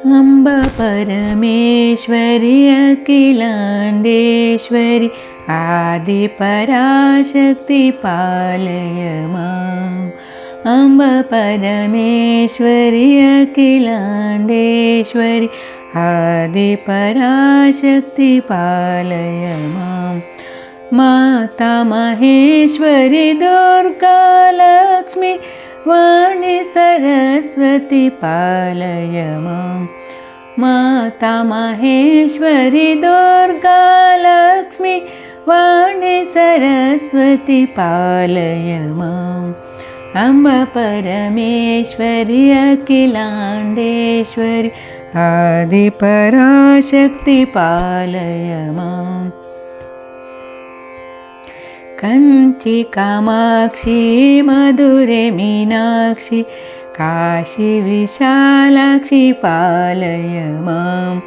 अम्ब परमेश्वरि अखिलाण्डेश्वरि आदिपराशक्ति पालय माम्। अम्ब परमेश्वरि अखिलाण्डेश्वरि आदिपराशक्ति पालय माम्। माता महेश्वरि दुर्गा लक्ष्मी वाणी सरस्वती पालय माम्। माता महेश्वरि दुर्गा लक्ष्मी वाणी सरस्वती पालय माम्। अम्ब परमेश्वरि अखिलाण्डेश्वरि आदिपराशक्ति पालय माम्। कंची कामाक्षी मधुरे मीनाक्षी काशी विशालाक्षी पालय माम्।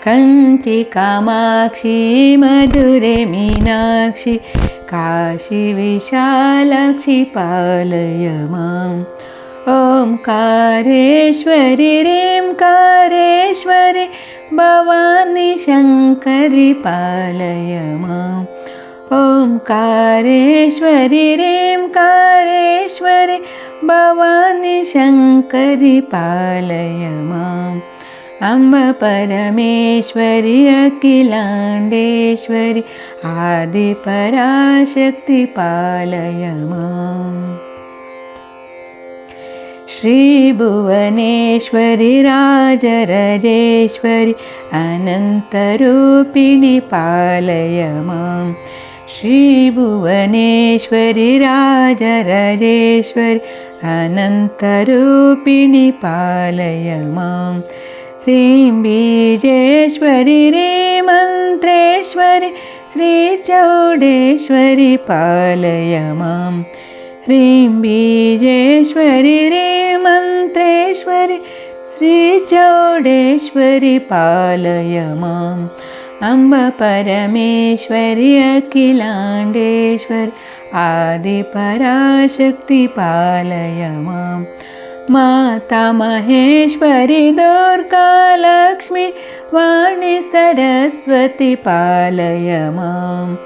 कंची कामाक्षी मधुरे मीनाक्षी काशी विशालाक्षी पालय माम्। ओंकारेश्वरि ह्रींकारेश्वरि भवानी शङ्करि पालय माम्। ओंकारेश्वरि ह्रींकारेश्वरि भवानी शङ्करि पालय माम्। अम्ब परमेश्वरि अखिलाण्डेश्वरि आदिपराशक्ति पालय माम्। श्रीभुवनेश्वरि राजराजेश्वरि अनन्तरूपिणि पालय माम्। श्रीभुवनेश्वरि राजराजेश्वरि अनन्तरूपिणि पालय माम्। ह्रीं बीजेश्वरि ह्रीमन्त्रेश्वरि श्रीचौडेश्वरि पालय माम्। ह्रीं बीजेश्वरि ह्रीमन्त्रेश्वरि श्रीचौडेश्वरि पालय माम्। अम्ब परमेश्वरि अखिलाण्डेश्वरि आदिपराशक्ति पालय माम्। माता महेश्वरि दुर्गा लक्ष्मी वाणी सरस्वती पालय माम्।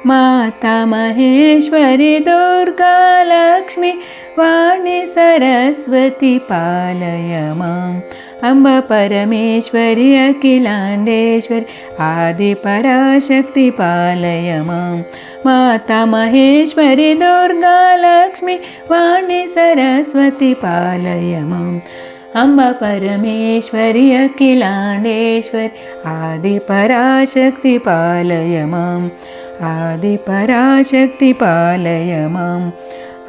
माता महेश्वरि दुर्गा लक्ष्मी वाणी सरस्वती पालय माम्। अम्ब परमेश्वरि अखिलाण्डेश्वरि आदिपराशक्ति पालय माम्। माता महेश्वरि दुर्गा लक्ष्मी वाणी सरस्वती पालय माम्। अम्ब परमेश्वरि अखिलाण्डेश्वरि आदिपराशक्ति पालय माम्। आदिपराशक्ति पालय माम्।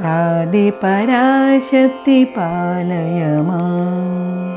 आदिपराशक्ति पालय माम्।